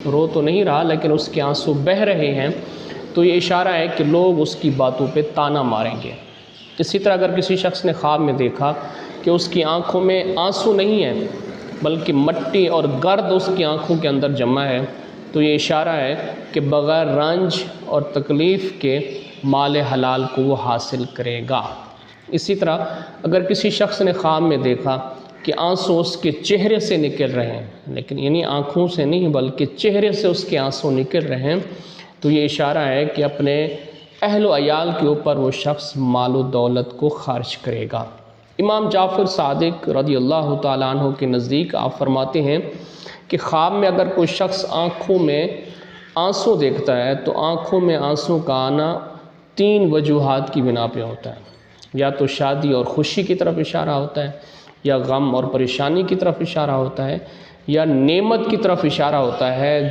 रो तो नहीं रहा लेकिन उसके आंसू बह रहे हैं, तो ये इशारा है कि लोग उसकी बातों पे ताना मारेंगे। इसी तरह अगर किसी शख्स ने ख्वाब में देखा कि उसकी आंखों में आंसू नहीं है बल्कि मट्टी और गर्द उसकी आंखों के अंदर जमा है, तो ये इशारा है कि बग़ैर रंज और तकलीफ़ के माल हलाल को वो हासिल करेगा। इसी तरह अगर किसी शख्स ने ख्वाब में देखा कि आंसू उसके चेहरे से निकल रहे हैं, लेकिन यानी आँखों से नहीं बल्कि चेहरे से उसके आंसू निकल रहे हैं, तो ये इशारा है कि अपने अहल व अयाल के ऊपर वो शख्स माल व दौलत को खर्च करेगा। इमाम जाफ़र सादिक रज़ियल्लाहु ताला अन्हु के नज़दीक आप फरमाते हैं कि ख्वाब में अगर कोई शख्स आँखों में आंसू देखता है तो आँखों में आंसू का आना 3 वजूहात की बिना पे होता है। या तो शादी और ख़ुशी की तरफ इशारा होता है, या गम और परेशानी की तरफ इशारा होता है, या नेमत की तरफ इशारा होता है